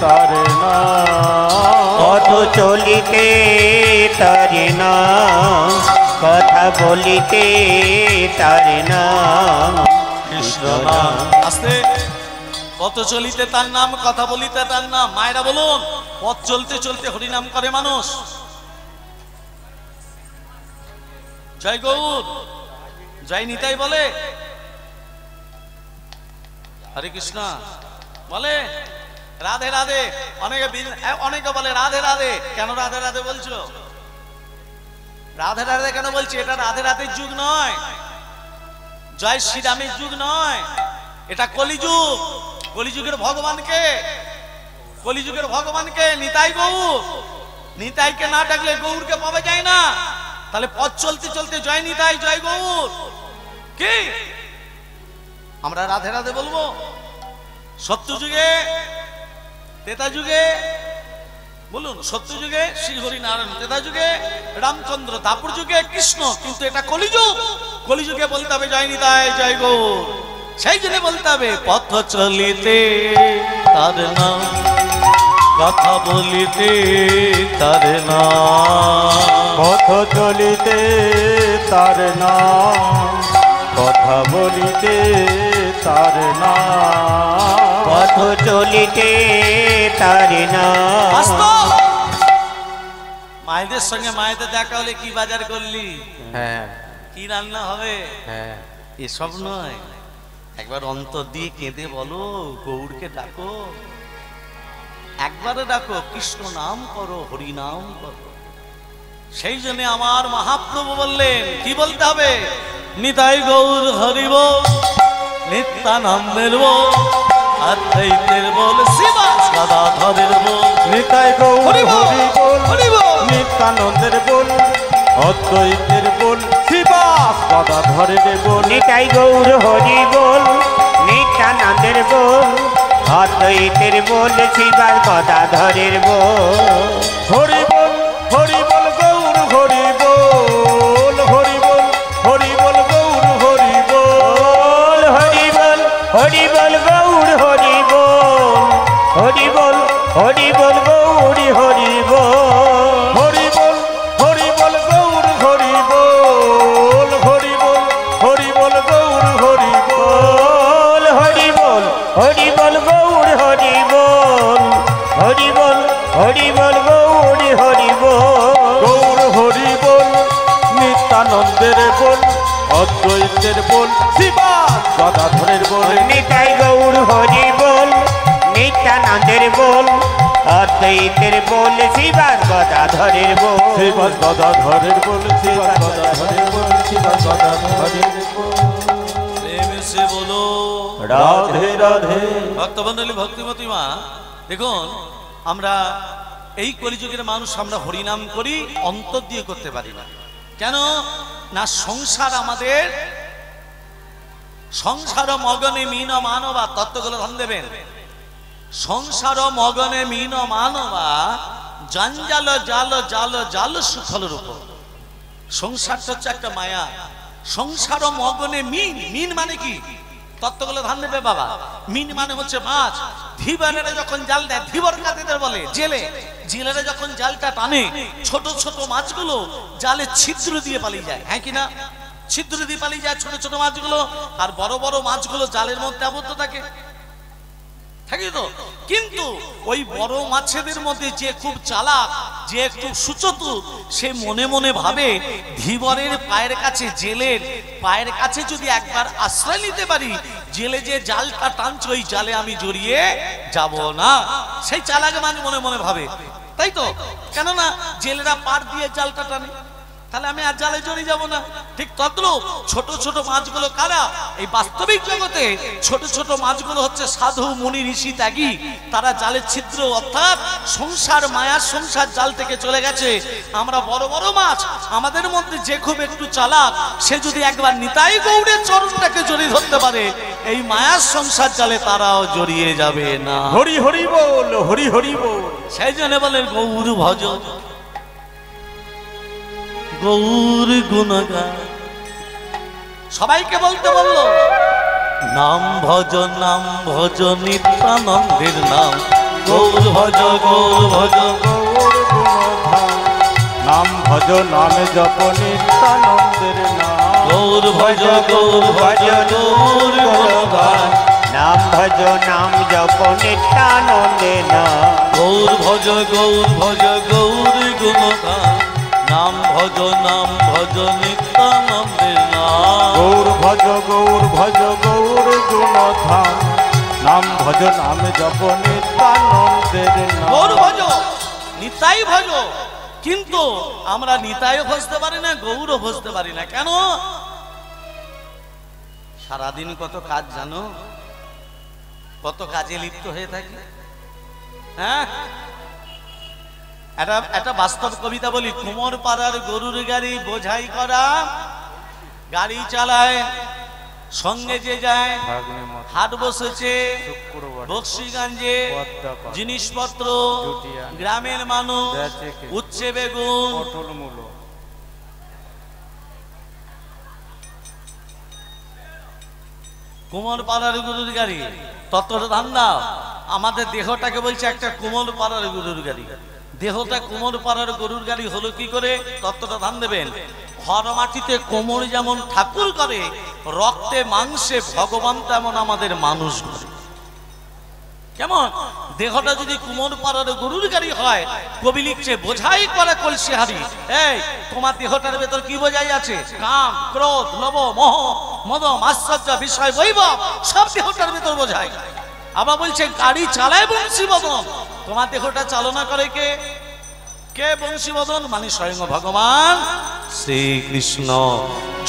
তার নাম, পথ চলিতে তার নাম, কথা বলিতে তার নাম কৃষ্ণ নাম। আস্তে, পথ চলিতে তার নাম, কথা বলিতে তার নাম। মায়েরা বলুন, পথ চলতে চলতে হরিনাম করে মানুষ। জয় গৌর, জয় নিতাই বলে, হরে কৃষ্ণ বলে, রাধে রাধে। অনেকে বলে রাধে রাধে। কেন রাধে রাধে বলছো? রাধে রাধে কেন বলছি? এটা রাধে রাধের যুগ নয়, জয় শ্রীরামের যুগ নয়, এটা কলিযুগ। কলিযুগের ভগবানকে, কলিযুগের ভগবানকে নিতাই গৌর। নিতাইকে না ডাকলে গৌরকে পাওয়া যায় না। তাহলে পথ চলতে চলতে জয় নিতাই, জয় গৌর। কি আমরা রাধে রাধে বলবো? সত্য যুগে, ত্রেতা যুগে বলুন, সত্য যুগে শ্রী হরিনারায়ণ, ত্রেতা যুগে রামচন্দ্র, দাপর যুগে কৃষ্ণ। কিন্তু এটা কলিযুগ। কলিযুগে বলতে হবে জয় নিতাই, জয় গৌর। সেই জন্য বলতে হবে পথ চলিতে তার নাম, কথা বলিতে তার নাম, পথ চলিতে তার নাম, কথা বলিতে তার নাম, পথ চলিতে তার নাম। মায়েদের সঙ্গে মায়েদের দেখা হলে কি বাজার করলি, হ্যাঁ কি রান্না হবে, হ্যাঁ, এসব নয়। একবার অন্তর দিয়ে কেঁদে বলো, গৌরকে ডাকো, একবারে ডাকো, কৃষ্ণ নাম করো, হরি নাম করো। সেই জন্য আমার মহাপ্রভু বললেন, কি বলতে হবে? নিতাই গৌর হরি বল, নিত্যানন্দের বল, অদ্বৈতের বল, শিবা সদাধরের বল। নিতাই গৌর হরি বল, হরি বল, নিত্যানন্দের বল, অদ্বৈতের বল, শিবাস গদাধরের বল। নিতাই গৌর হরি বল, নিত্যানন্দের বল, অদ্বৈতের বল, শিবাস গদাধরের বল। হরি বল, হরি বল গৌর হরি বল, হরি বল, হরি বল গৌর হরি বল, হরি বল, হরি বল গৌর হরি বল, হরি বল, হরি বল গৌর হরি বল। হরি বল, হরি বল গৌর হরি বল, হরি বল, হরি বল গৌর হরি বল, হরি বল, হরি বল গৌর হরি বল, হরি বল, হরি বল গৌর হরি বল। গৌর হরি বল, নিত্যানন্দের বল, অদ্বৈতের বল, শিবাস গদাধরের বল। নিতাই গৌর হরি বল, নিত্যানন্দের বল, অদ্বৈতের বল, শিবাস গদাধরের বল। শিবাস গদাধরের বল, শিবাস গদাধরের বল, শিবাস গদাধরের বল। প্রেমে সে বলো রাধে রাধে। ভক্তমণ্ডলী, ভক্তিমতী মা, দেখুন আমরা এই কলিযুগের মানুষ, আমরা হরিনাম করি, অন্তর দিয়ে করতে পারি না। কেন না? সংসার আমাদের, সংসার মগনে মীন মানবা, তত্ত্বগুলো ধ্যান দেবেন। সংসার মগনে মীন মানবা, জঞ্জাল জাল জাল জাল সুখল রূপ। সংসারটা হচ্ছে একটা মায়া। সংসার মগনে মিন, মিন মানে কি? তত্ত্বগুলো ধ্যান দেবে বাবা। মিন মানে হচ্ছে মাছ। ধীবরেরা যখন জাল দেয়, ধীবর কাদের বলে? জেলে। জেলেরা যখন জালটা টানে, ছোট ছোট মাছগুলো জালে ছিদ্র দিয়ে পালিয়ে যায়। হ্যাঁ কিনা? ছিদ্র দিয়ে পালিয়ে যায় ছোট ছোট মাছগুলো, আর বড় বড় মাছগুলো জালের মধ্যে আবদ্ধ থাকে, থাকে তো। কিন্তু ওই বড় মাছেদের মধ্যে যে খুব চালাক, যে একটু সুচতুর, সে মনে মনে ভাবে ধীবরের পায়ের কাছে, জেলের পায়ের কাছে যদি একবার আশ্রয় নিতে পারি, জেলে যে জালটা টানছে ওই জালে আমি জড়িয়ে যাব না। সেই চালাক মানে মনে মনে ভাবে, তাই তো? কেননা জেলেরা পার দিয়ে জালটা টানে, তাহলে আমি আর জালে জড়িয়ে যাব না। ঠিক তদ্রূপ ছোট ছোট মাছগুলো কারা? এই বাস্তবিক জগতে ছোট ছোট মাছগুলো হচ্ছে সাধু মুনি ঋষি ত্যাগী। তারা জালের ছিদ্র অর্থাৎ সংসার মায়ার সংসার জাল থেকে চলে গেছে। আমরা বড় বড় মাছ, আমাদের মধ্যে যে খুব একটু চালাক, সে যদি একবার নিতাই গৌরের চরণটাকে জড়িয়ে ধরতে পারে, এই মায়ার সংসার জালে তারাও জড়িয়ে যাবে না। হরি হরি বল, হরি হরি বল। সেই জন্য বলে গৌর ভজ, গৌর গুণগান। সবাইকে বলতে বললো নাম ভজ, নাম ভজ, নিত্যানন্দের নাম গৌর ভজ গৌর ভজ গৌর গুণধাম নাম ভজ নামে জপ নিত্যানন্দের নাম গৌর ভজ গৌর ভজ গৌর গুণগান নাম ভজ নাম জপ নিত্যানন্দে নাম গৌর ভজ গৌর গুণগান নাম ভজ নিত্যানন্দের নাম গৌর ভজ গৌর গুণধাম নাম ভজ নামে জপ নিত্যানন্দের নাম গৌর ভজ নিতাই ভজ, কিন্তু আমরা নিতাইও ভজতে পারি না, গৌরও ভজতে পারি না। কেন? সারাদিন কত কাজ জানো, কত কাজে লিপ্ত হয়ে থাকি। হ্যাঁ, একটা বাস্তব কবিতা বলি। কুমোর পাড়ার গরুর গাড়ি বোঝাই করা, গাড়ি চালায় সঙ্গে যে যায়, হাট বসেছে বক্সিগঞ্জে, জিনিসপত্র গ্রামের মানুষ উচ্ছে বেগুন কুমোর পাড়ার গরুর গাড়ি, তত্ত্বটা ধান দাও। আমাদের দেহটাকে বলছে একটা কুমোর পাড়ার গরুর গাড়ি। দেহটা কুমোর পাড়ার গরুর গাড়ি হলো কি করে? তত্ত্বটা ধান দেবেন। খড় মাটিতে কোমর যেমন ঠাকুর করে, রক্তে মাংসে ভগবান তেমন আমাদের মানুষ করে। কেমন? দেহটা যদি কুমোর পাড়ার গরুর গাড়ি হয়, কবি লিখছে বোঝাই করে কলসি হাড়ি। এই তোমার দেহটার ভেতর কি বোঝাই আছে? কাম, ক্রোধ, লোভ, মোহ, মদ, মাৎসর্য, বিষয়, বৈভব সব দেহটার ভেতর বোঝায়। আবার বলছে গাড়ি চালায় বংশীবদন। তোমার দেহটা চালনা করে কে? কে বংশীবদন? মানে স্বয়ং ভগবান শ্রীকৃষ্ণ।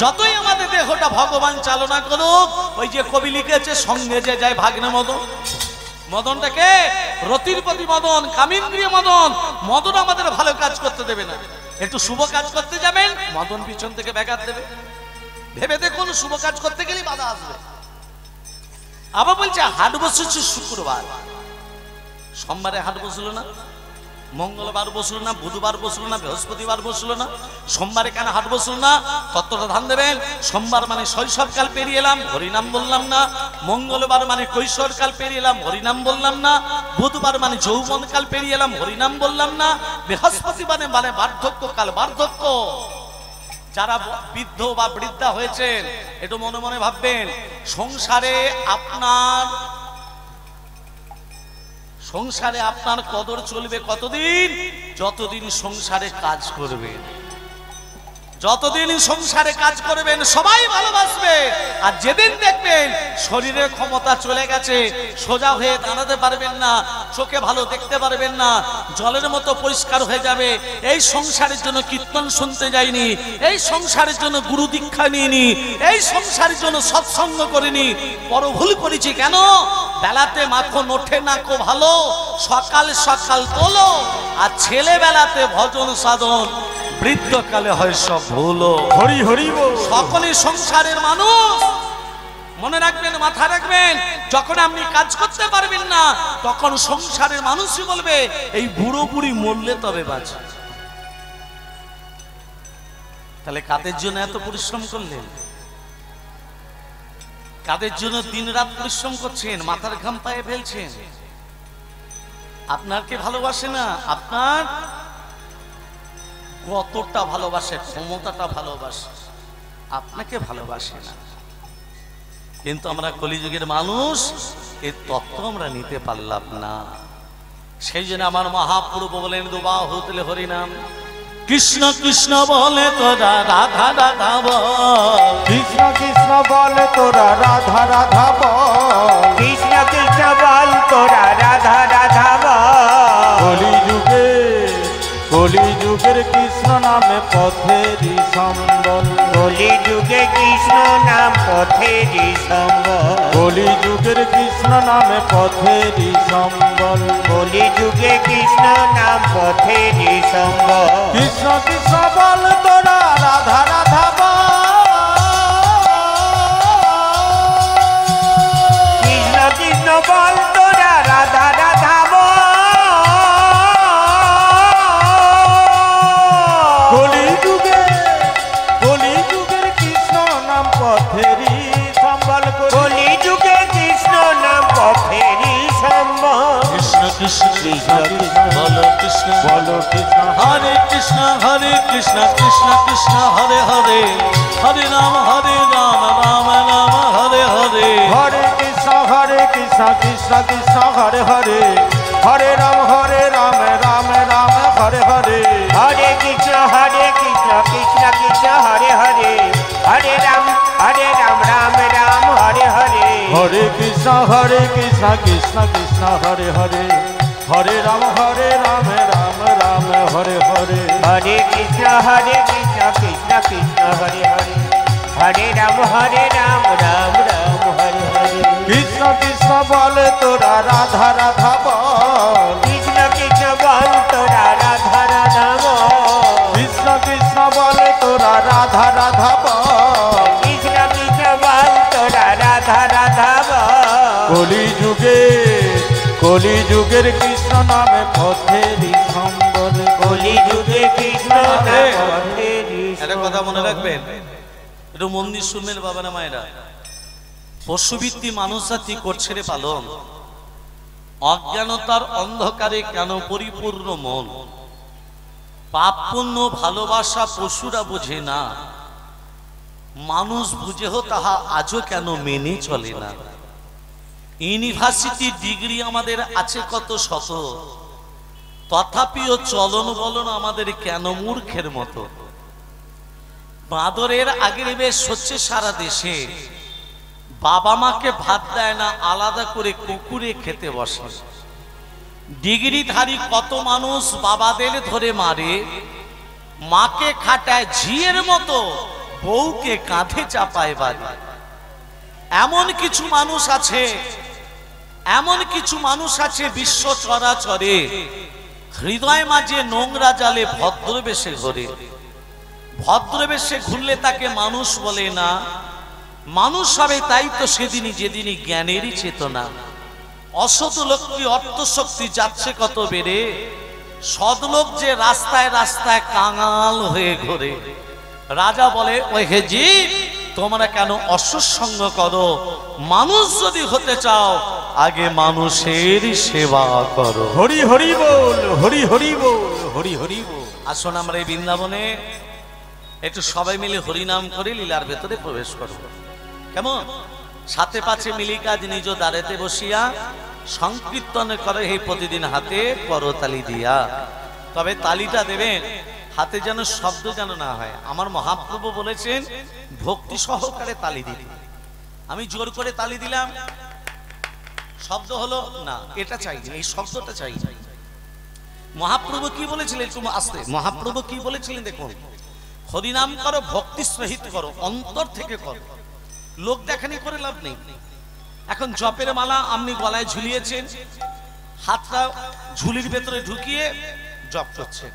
যতই আমাদের দেহটা ভগবান চালনা করুক, ওই যে কবি লিখেছে সঙ্গে যে যায় ভাগ্নে মদন। মদনটাকে রতির প্রতি মদন, কামিন্দ্রিয় মদন। মদন আমাদের ভালো কাজ করতে দেবে না। একটু শুভ কাজ করতে যাবেন, মদন পিছন থেকে ব্যাঘাত দেবে। ভেবে দেখুন, শুভ কাজ করতে গেলেই বাধা আসবে। আবার বলছে হাট বসেছে শুক্রবার, সোমবারে হাট বসলো না, মঙ্গলবার বসলো না, বুধবার বসলো না, বৃহস্পতিবার বসলো না, সোমবারে কেন হাট বসলো না? তত্ত্বটা ধান দেবেন। সোমবার মানে শৈশবকাল পেরিয়ে এলাম, হরিনাম বললাম না। মঙ্গলবার মানে কৈশোরকাল পেরিয়ে এলাম, হরিনাম বললাম না। বুধবার মানে যৌবনকাল পেরিয়ে এলাম, হরিনাম বললাম না। বৃহস্পতিবার মানে বার্ধক্যকাল, বার্ধক্য। যারা বৃদ্ধ বা বৃদ্ধা হয়েছেন, একটু মনে মনে ভাববেন, সংসারে আপনার কদর চলবে কতদিন? যতদিন সংসারে কাজ করবেন। যতদিন সংসারে কাজ করবেন সবাই ভালোবাসবে। আর যেদিন দেখবেন শরীরের ক্ষমতা চলে গেছে, সোজা হয়ে দাঁড়াতে পারবেন না, চোখে ভালো দেখতে পারবেন না, জলের মতো পরিষ্কার হয়ে যাবে। এই সংসারের জন্য কীর্তন শুনতে যাইনি, এই সংসারের জন্য গুরু দীক্ষা নিইনি, এই সংসারের জন্য সৎসঙ্গ করিনি, বড় ভুল করেছি। কেন? বেলাতে মাখন ওঠে না কো ভালো, সকাল সকাল তোলো। আর ছেলেবেলাতে ভজন সাধন, বৃদ্ধকালে হয় সব ভুলো। হরি হরি বল। সকলে সংসারের মানুষ। মনে রাখবেন, মাথা রাখবেন, যখন আপনি কাজ করতে পারবেন না, তখন সংসারের মানুষই বলবে এই বুড়ো বুড়ি মরলে তবে বাঁচে। তাহলে কাদের জন্য এত পরিশ্রম করলেন? কাদের জন্য দিন রাত পরিশ্রম করছেন, মাথার ঘাম পায়ে ফেলছেন? আপনাকে ভালোবাসে না, আপনার কতটা ভালোবাসে, ক্ষমতাটা ভালোবাসে, আপনাকে ভালোবাসে না। কিন্তু আমরা কলিযুগের মানুষ, এর তত্ত্ব আমরা নিতে পারলাম না। সেই জন্য আমার মহাপ্রভু বলেন, দুবাহু তুলে হরিনাম কৃষ্ণ কৃষ্ণ বলে তোরা রাধা রাধা বল, কৃষ্ণ কৃষ্ণ বল তোরা রাধা রাধা বল, কৃষ্ণ কৃষ্ণ বল তোরা রাধা রাধা বল। কলিযুগের কৃষ্ণ নামে পথেরই সম্বল, কলিযুগে কৃষ্ণ নাম পথেরই সম্বল, কলিযুগের কৃষ্ণ নামে পথেরই সম্বল, কলিযুগে কৃষ্ণ নাম পথেরই সম্বল। কৃষ্ণ কৃষ্ণ বল তোরা রাধা রাধা বল, কৃষ্ণ কৃষ্ণ বল তোরা রাধা রাধা বল। কলিযুগের কৃষ্ণ নাম পথেরই সম্বল, কলিযুগে কৃষ্ণ নাম পথেরই সম্বল। কৃষ্ণ কৃষ্ণ কৃষ্ণ কৃষ্ণ বলো কৃষ্ণ বলো কৃষ্ণ হরে কৃষ্ণ কৃষ্ণ কৃষ্ণ হরে হরে হরে রাম রাম রাম হরে হরে হরে কৃষ্ণ কৃষ্ণ কৃষ্ণ হরে হরে হরে রাম রাম রাম হরে হরে হরে কৃষ্ণ কৃষ্ণ কৃষ্ণ হরে হরে হরে রাম রাম রাম হরে হরে হরে কৃষ্ণ কৃষ্ণ কৃষ্ণ হরে হরে হরে রাম রাম রাম হরে হরে হরে কৃষ্ণ কৃষ্ণ কৃষ্ণ হরে হরে হরে রাম রাম রাম হরে হরে কৃষ্ণ কৃষ্ণ বলে তোরা রাধা রাধা বল কৃষ্ণ কৃষ্ণ বল তোরা রাধা রাধা বল কৃষ্ণ কৃষ্ণ বলে তোরা রাধা রাধা বল কৃষ্ণ কৃষ্ণ বল তোরা রাধা রাধা বল কলি যুগের কৃষ্ণ নামে পথেরই সম্বল কলি যুগে কৃষ্ণ নামে পথেরই একটা কথা মনে রাখবেন, একটু মন দিয়ে শুনবেন বাবারা মায়েরা। পশুবৃত্তি মানুষ জাতি করছে রে পালন, অজ্ঞানতার অন্ধকারে কেন পরিপূর্ণ মন, পাপ পুণ্য ভালোবাসা পশুরা বুঝে না, মানুষ বুঝেও তাহা আজও কেন মেনে চলে না। ইউনিভার্সিটি ডিগ্রি আমাদের আছে কত শত, তথাপিও চলন বলন আমাদের কেন মূর্খের মতো। বাঁদরের আগের বেশ হচ্ছে সারা দেশে, বাবা মাকে ভাত দেয় না, আলাদা করে কুকুরে খেতে বসে। ডিগ্রিধারী কত মানুষ বাবাদের ধরে মারে, মাকে খাটায় ঝিয়ের মতো, বউকে কাঁধে চাপায় বাড়ি। এমন কিছু মানুষ আছে বিশ্ব চরাচরে, হৃদয় মাঝে নোংরা জালে ভদ্রবেশে ঘোরে। ভদ্রবেশে ঘুরলে তাকে মানুষ বলে না, মানুষ হবে তাই তো সেদিনই যেদিনই জ্ঞানেরই চেতনা। অসৎ লোকটি অর্থশক্তি যাচ্ছে কত বেড়ে, সদলোক যে রাস্তায় রাস্তায় কাঙাল হয়ে ঘোরে। রাজা বলে ওই হে জীব, তোমরা কেন অসৎসঙ্গ করো? মানুষ যদি হতে চাও আগে মানুষের সেবা করো। হরি হরি বল, হরি হরি বল, হরি হরি বল। আসুন আমরা এই বৃন্দাবনে একটু সবাই মিলে হরিনাম করে লীলার ভেতরে প্রবেশ করব। কেমন? সাথে পাছে মিলি কাজ নিজ দ্বারেতে বসিয়া, সংকীর্তন করে হে প্রতিদিন হাতে করতালি দিয়া। তবে তালিটা দেবেন হাতে যেন শব্দ যেন না হয়। আমার মহাপ্রভু বলেছেন ভক্তি সহকারে তালি দিতে। আমি জোর করে তালি দিলাম, শব্দ হলো না, এটা চাই, এই শব্দটা চাই। মহাপ্রভু কি বলেছিলেন? একটু আস্তে। মহাপ্রভু কি বলেছিলেন দেখুন, হরিনাম করো, ভক্তি সহিত করো, অন্তর থেকে করো, লোক দেখানি করে লাভ নেই। এখন জপের মালা আপনি গলায় ঝুলিয়েছেন, হাতটা ঝুলির ভেতরে ঢুকিয়ে জপ করছেন।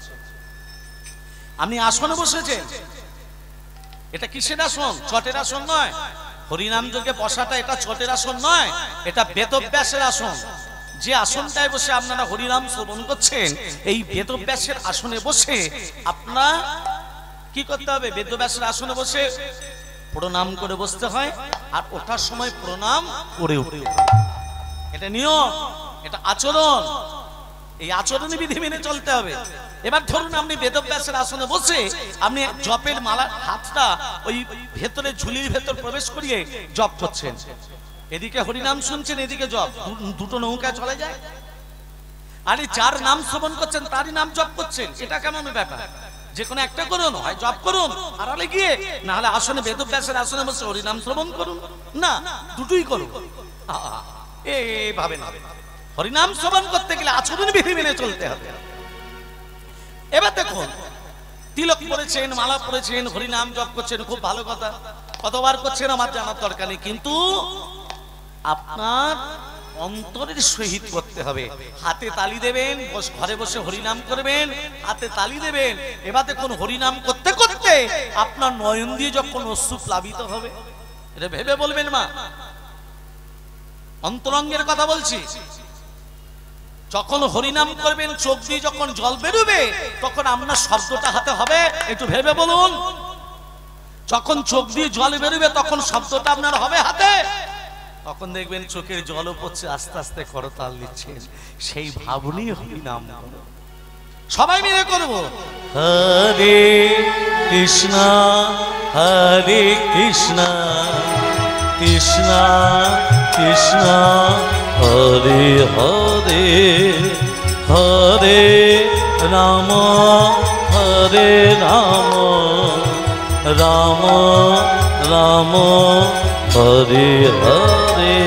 আপনি আসনে বসেছেন, এটা কিসের আসন? চটের আসন নয়। হরিনাম যোগে বসাটা এটা চটের আসন নয়, এটা বেদব্যাসের আসন। যে আসনটায় বসে আপনারা হরিনাম শ্রবণ করছেন, এই বেদব্যাসের আসনে বসে আপনার কি করতে হবে? বেদব্যাসের আসনে বসে প্রণাম করে বসতে হয়, আর ওঠার সময় প্রণাম করে উঠতে হয়। এটা নিয়ম, এটা আচরণ। এই আচরণে বিধি মেনে চলতে হবে। এবার ধরুন আপনি বেদব্যাসের আসনে বসে আপনি জপের মালার হাতটা ওই ভেতরে ঝুলির ভেতর প্রবেশ করিয়ে জপ করছেন, এদিকে হরিনাম শুনছেন, এদিকে জপ, দুটো নৌকা চলে যায়। আরে যার নাম শ্রবণ করছেন তারই নাম জপ করছেন, এটা কেমন ব্যাপার? যে কোনো একটা করুন, হয় জপ করুন আড়ালে গিয়ে, না হলে আসনে বেদব্যাসের আসনে বসে হরিনাম শ্রবণ করুন। না, দুটোই করুন। এইভাবে না, হরিনাম শ্রবণ করতে গেলে আচরণ বিধি মেনে চলতে হবে। এবার দেখুন, তিলক পড়েছেন, মালা পড়েছেন, হরিনাম জপ করছেন, খুব ভালো কথা। কতবার করছেন আমার জানার দরকার নেই, কিন্তু আপনার অন্তরের সহিত করতে হবে। হাতে তালি দেবেন, ঘরে বসে হরিনাম করবেন, হাতে তালি দেবেন। এবার দেখুন, হরিনাম করতে করতে আপনার নয়ন দিয়ে যখন অশ্রু প্লাবিত হবে, এটা ভেবে বলবেন মা, অন্তরঙ্গের কথা বলছি। যখন হরিনাম করবেন, চোখ দিয়ে যখন জল বেরোবে, তখন আপনার শব্দটা হাতে হবে। একটু ভেবে বলুন, যখন চোখ দিয়ে জল বেরোবে তখন শব্দটা আপনার হবে হাতে। তখন দেখবেন চোখের জলও পড়ছে, আস্তে আস্তে করতাল দিচ্ছেন, সেই ভাবনি হরি নাম করো। সবাই মিলে করব হরে কৃষ্ণ হরে কৃষ্ণ কৃষ্ণ কৃষ্ণ হরে হরে হরে রাম হরে রাম রাম রাম হরে হরে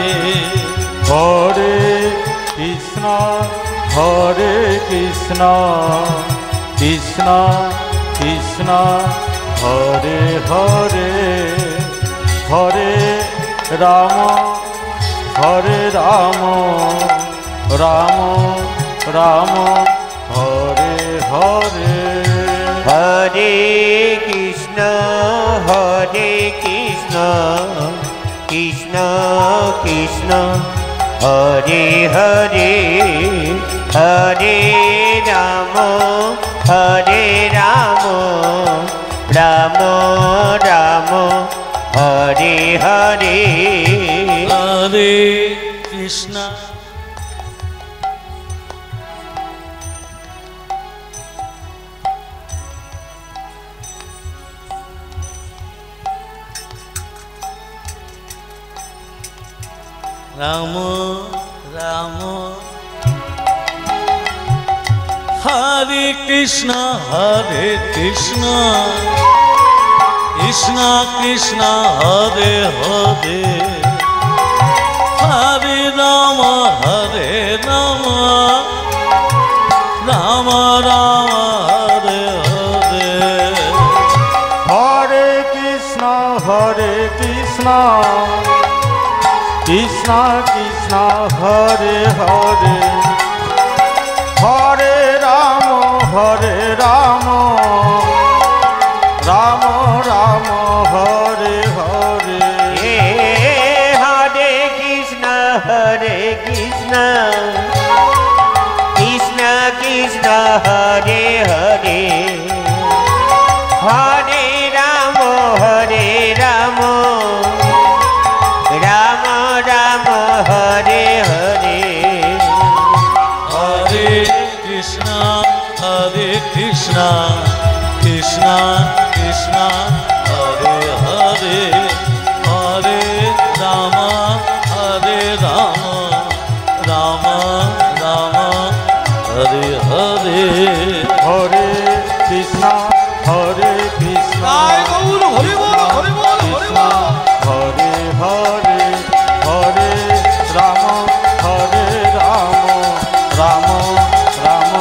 হরে কৃষ্ণ কৃষ্ণ কৃষ্ণ কৃষ্ণ হরে হরে হরে রাম রাম রাম হরে হরে হরে কৃষ্ণ কৃষ্ণ কৃষ্ণ হরে হরে হরে রাম রাম রাম হরে হরে হরে কৃষ্ণ রাম রাম হরে কৃষ্ণ কৃষ্ণ কৃষ্ণ হরে হরে হরে রাম রাম রাম হরে হরে হরে কৃষ্ণ কৃষ্ণ কৃষ্ণ হরে হরে হরে রাম রাম রাম হরে হরে হরে কৃষ্ণ কৃষ্ণ কৃষ্ণ হরে হরে হরে রাম রাম রাম হরে হরে হরে কৃষ্ণ কৃষ্ণ কৃষ্ণ কৃষ্ণ হরে হরে হরে রাম রাম রাম রাম হরে হরে হরে কৃষ্ণ কৃষ্ণ হরি বল হরি বল হরি বল হরে হরে হরে রাম রাম রাম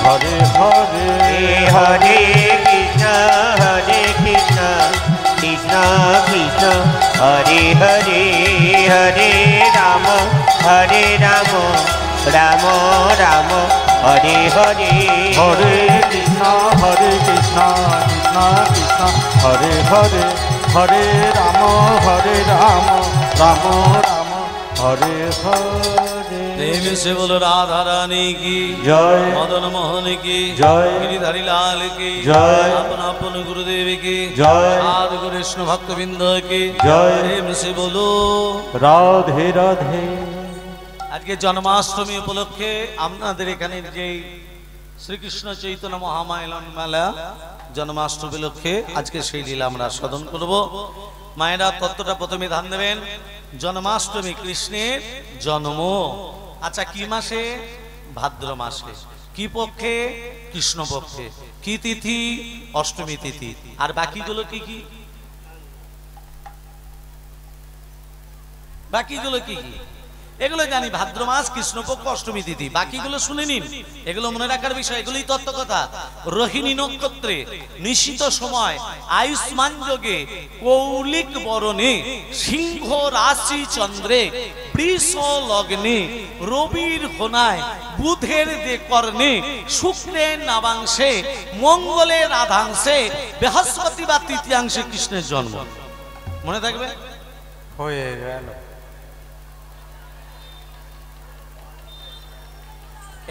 হরে হরে হরে কৃষ্ণ কৃষ্ণ কৃষ্ণ কৃষ্ণ হরে হরে হরে রাম রাম রাম হরে হরে হরে কৃষ্ণ কৃষ্ণ কৃষ্ণ হরে হরে হরে রাম রাম রাম হরে হরে প্রেম से बोलो राधा रानी की জয় मदन मोहन की जय। गिरिधारी लाल की जय। अपन अपन गुरुदेव की जय। साधु कृष्ण भक्त बिंद की जय। प्रेम से बोलो রাধে রাধে আজকে জন্মাষ্টমী উপলক্ষে আপনাদের এখানে যে শ্রীকৃষ্ণ চৈতন্য মহামায়লন মেলা জন্মাষ্টমী উপলক্ষে আজকে সেই লীলা আমরা সাধন করব। মায়েরা তত্ত্বটা প্রথমে ধ্যান দেবেন। জন্মাষ্টমী কৃষ্ণের জন্ম, আচ্ছা কি মাসে? ভাদ্র মাসে। কি পক্ষে? কৃষ্ণ পক্ষে। কি তিথি? অষ্টমী তিথি। আর বাকিগুলো কি কি? বাকিগুলো কি কি? এগুলো জানি, ভাদ্র মাস, কৃষ্ণপক্ষ, অষ্টমী তিথি। বাকিগুলো শুনে নিন, এগুলো মনে রাখার বিষয়, এগুলোই তত্ত্ব কথা। রোহিণী নক্ষত্রে নিশিত সময় আয়ুষ্মান যোগে কৌলিক বরণে সিংহ রাশি চন্দ্রে বৃষ লগ্নে রবির হোনায় বুধের দে কর্ণে শুক্রের নাবাংশে মঙ্গলের আধাংশে বৃহস্পতি বা তৃতীয়াংশে কৃষ্ণের জন্ম। মনে থাকবে? হয়ে গেল।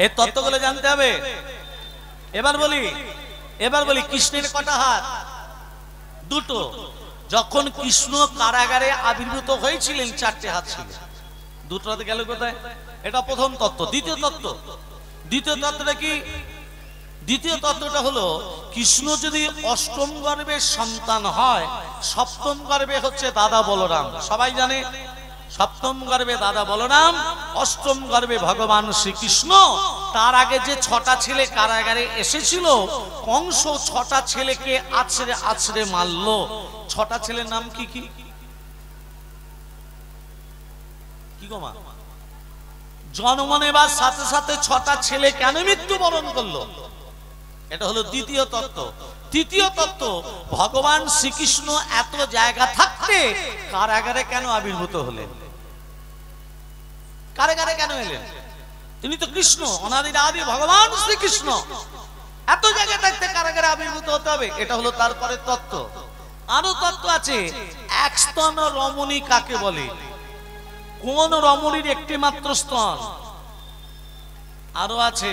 এই তত্ত্বগুলো জানতে হবে। এবার বলি কৃষ্ণের কটা হাত? দুটো। যখন কৃষ্ণ কারাগারে আবির্ভূত হয়েছিলেন চারটে হাত ছিল, দুটো হাতে গেল কোথায়? এটা প্রথম তত্ত্ব। দ্বিতীয় তত্ত্বটা কি? দ্বিতীয় তত্ত্বটা হলো কৃষ্ণ যদি অষ্টম গর্ভের সন্তান হয়, সপ্তম গর্ভে হচ্ছে দাদা বলরাম, সবাই জানে সপ্তম গর্ভে দাদা বলরাম, অষ্টম গর্ভে ভগবান শ্রীকৃষ্ণ। তার আগে যে 6টা ছেলে কারাগারে এসেছিল, কংস 6টা ছেলেকে আছড়ে আছড়ে মারল। 6টা ছেলের নাম কি কি কি গো মা? জন্ম নেবার সাথে সাথে 6টা ছেলে কেন মৃত্যুবরণ করলো? এটা হলো দ্বিতীয় তত্ত্ব। তৃতীয় তত্ত্ব, ভগবান শ্রীকৃষ্ণ এত জায়গা থাকতে কারাগারে কেন আবির্ভূত হলেন? কারাগারে কেন এলেন? তিনি তো কৃষ্ণ, অনাদি আদি ভগবান শ্রীকৃষ্ণ, এত জায়গা থাকতে কারাগারে আবির্ভূত হতে হবে। এটা হলো তারপরে তত্ত্ব। আরো তত্ত্ব আছে, একস্তন রমণী কাকে বলে? কোন রমণীর একটি মাত্র স্তন? আরো আছে,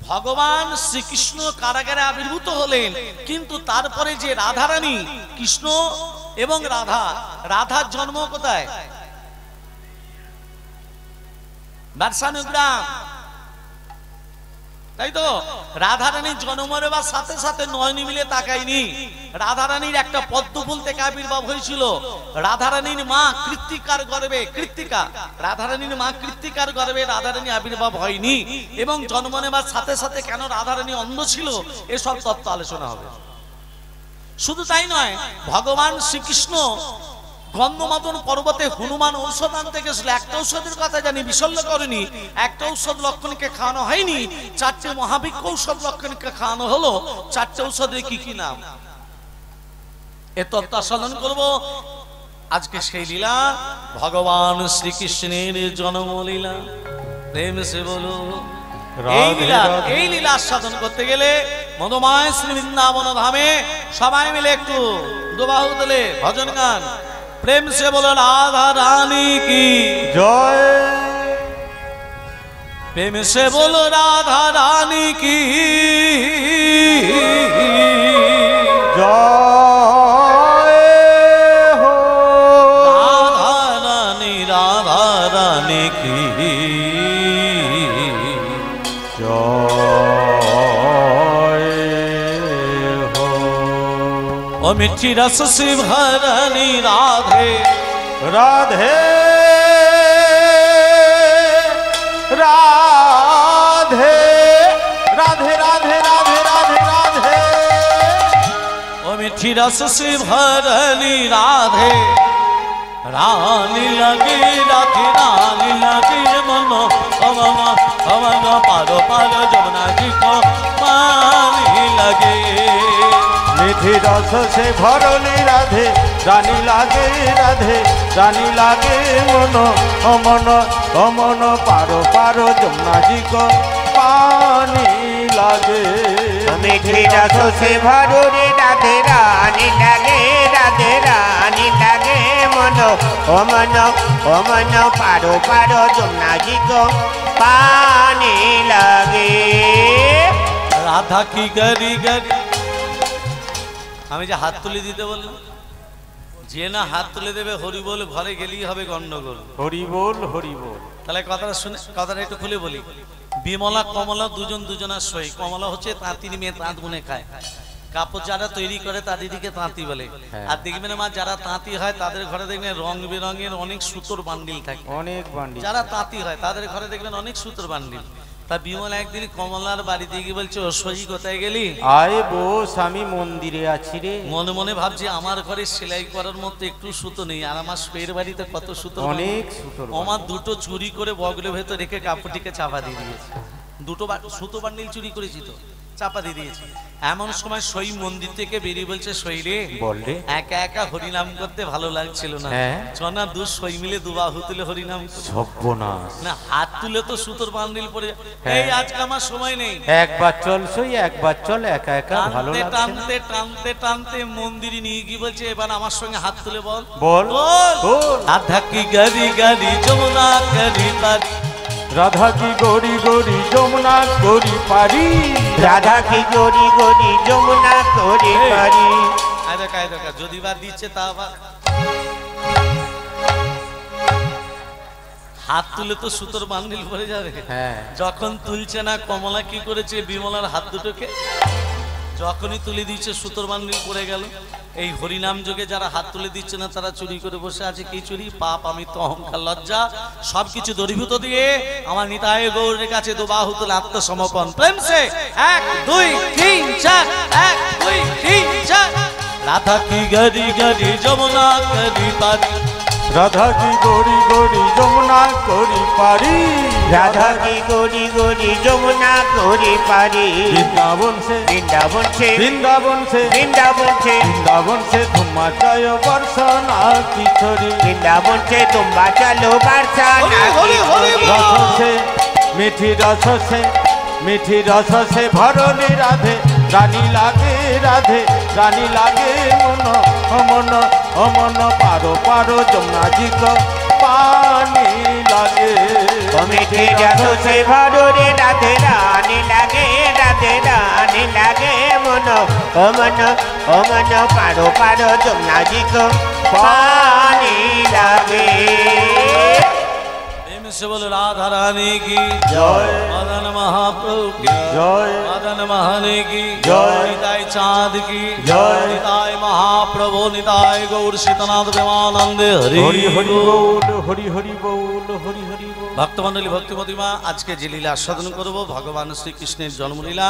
ভগবান শ্রীকৃষ্ণ কারাগারে আবির্ভূত হলেন, কিন্তু তারপরে যে রাধারানী, কৃষ্ণ এবং রাধার জন্ম কোথায়? বাদশাহগ্রাম, তাই তো? রাধারানীর জন্ম নেবার সাথে সাথে নয়নি মিলে তাকায়নি। রাধারানীর একটা পদ্ম ফুল থেকে আবির্ভাব হয়েছিল। রাধারানীর মা কৃত্তিকার গর্ভে, রাধারানীর মা কৃত্তিকার গর্ভে রাধারানী আবির্ভাব হয়নি। এবং জন্ম নেবার সাথে সাথে কেন রাধারানী অন্ধ ছিল, এসব তত্ত্ব আলোচনা হবে। শুধু তাই নয়, ভগবান শ্রীকৃষ্ণ গন্ধমাদন পর্বতে হনুমান ঔষধ আনতে গেছিল। একটা ঔষধের কথা জানি, বিশল্য করেনি। একটা ঔষধ লক্ষণকে খাওয়ানো হয়নি, 4টে মহাবিজ্ঞ ঔষধ লক্ষণকে খাওয়ানো হলো। 4টে ঔষধের কি কি নাম, এ তত্ত্ব আস্বাদন করব আজকে। সেই লীলা, ভগবান শ্রীকৃষ্ণের জন্ম লীলা, প্রেম সে বলো। এই লীলা আস্বাদন করতে গেলে মধুময় শ্রী বৃন্দাবন ধামে সবাই মিলে একটু দুবাহু তুলে ভজন গান, প্রেম সে বলো রাধা রানী কি জয়, প্রেম সে বলো রাধা রানী কি জয় হো, রাধা রানী কি জয় হো। ও মিঠি রস से भरनी राधे রাধে রাধে রাধে রাধে রাধে রাধে রাধে, ओ मिठी रस से भरनी राधे रानी लगी राधे रानी लगी मनो अमन अमन पारो पारो जमुना जी को पानी लगे। মিঠি রস সে ভরলি রাধে রানী লাগে, রাধে রানী লাগে মন অমন অমন, পারো পারো যমুনাজি কো পানি লাগে। মিঠি রস সে ভরলি রাধে রানী লাগে, রাধে রানী লাগে মন অমন অমন, পারো পারো যমুনাজি কো পানি লাগে। রাধা কি গরি গরি, আমি যে হাত তুলে দিতে বললাম, যে না হাত তুলে দেবে হরি বল, ঘরে গেলেই হবে গন্ডগোল। হরি বল হরি বল। তাহলে কথাটা শুনে, কথাটা একটু খুলে বলি। বিমলা কমলা দুজন দুজনার সই। কমলা হচ্ছে তাঁতির মেয়ে, তাঁত বুনে খায়। কাপড় যারা তৈরি করে তাদেরকে তাঁতি বলে। আর দেখবেন মা, যারা তাঁতি হয় তাদের ঘরে দেখবেন রং বেরঙের অনেক সুতোর বান্ডিল থাকে, অনেক বান্ডিল। যারা তাঁতি হয় তাদের ঘরে দেখবেন অনেক সুতোর বান্ডিল। তা বিমলা একদিন কমলার বাড়িতে গিয়ে বলছে, ও সই কোথায় গেলি? আয় বস, আমি মন্দিরে আছি রে। মনে মনে ভাবছি আমার ঘরে সেলাই করার মতো একটু সুতো নেই, আর আমার সইয়ের বাড়িতে কত সুতো, অনেক সুতোর। আমার দুটো চুরি করে বগলের ভেতর রেখে কাপড়টিকে চাপা দিয়ে দিয়েছে। দুটো সুতো বান্ডিল চুরি করেছি তো, চাপা দিয়ে দিয়েছি। এমন সময় সই মন্দির থেকে বেরিয়ে বলছে, সই রে বল রে, একা একা হরিনাম করতে ভালো লাগছিল না, হ্যাঁ চনা দু সই মিলে দুবাহু তুলে হরিনাম করি। সর্বনাশ। না, হাত তুলে তো সুতোর বান্ডিল পরে। হ্যাঁ। এই আজকে আমার সময় নেই, একবার চল সই, একবার চল, একা একা ভালো টানতে লাগছে না। টানতে টানতে টানতে মন্দিরে নিয়ে গিয়ে বলছে, এবার আমার সঙ্গে হাত তুলে বল বল বল। রাধা কি গাড়ি গাড়ি যমুনা করি পারি, রাধা কি গরি গরি যমুনা করি পারি, রাধা কি গরি গরি যমুনা করে পারি। আর কায় দেখা যদি বা দিচ্ছে তা আবার হাত তুলে তো সুতোর বান্ডিল পড়ে যাবে। হ্যাঁ যখন তুলছে না কমলা কি করেছে বিমলার হাত দুটোকে যখনই তুলে দিচ্ছে সুতোর বান্ডিল পড়ে গেল। এই হরিনাম যোগে যারা হাত তুলে দিচ্ছে না তারা চুরি করে বসে আছে। কি চুরি? পাপ, অমিত্র, অহংকার, লজ্জা সবকিছু দূরীভূত দিয়ে আমার নিতাই গৌরের কাছে দুবাহু তুলে আত্মসমর্পণ প্রেম সে 1 2 3 4 1 2 3 4 রাধা কি গরি গরি যমুনা করি পারি রাধা কি গড়ি গড়ি যমুনা করি পারি রাধা কি গরি গরি যমুনা করি পারি বৃন্দাবন সে বৃন্দাবন সে বৃন্দাবন সে বৃন্দাবন সে বৃন্দাবন সে ধুমা চায় বর্ষনা কিশোরী বৃন্দাবন সে तुम्बा चलो बरसा হরি হরি রস সে মিঠি রস সে ভরণী রাধে রানী লাগে রাধে রানী লাগে মন অমন অমন পারো পারো যমুনাজি কো পানি লাগে মিঠে रसों से भरो रे राधे रानी लागे मन ओ मन पारो पारो जमुना जी को पानी लागे। प्रेम से बोलो राधा रानी की जय। मदन महाप्रभु की জয় मदन महाने की जय। निताय चाँद की जय। निताय महाप्रभु निताय गौर शीतनाथ प्रेमानंदे हरि হরি হরি बोल। বল হরি হরি বল হরি হরি বল। ভক্তমন্ডলী ভক্তিমতিমা আজকে যে লীলা আস্বাদন করব ভগবান শ্রীকৃষ্ণের জন্মলীলা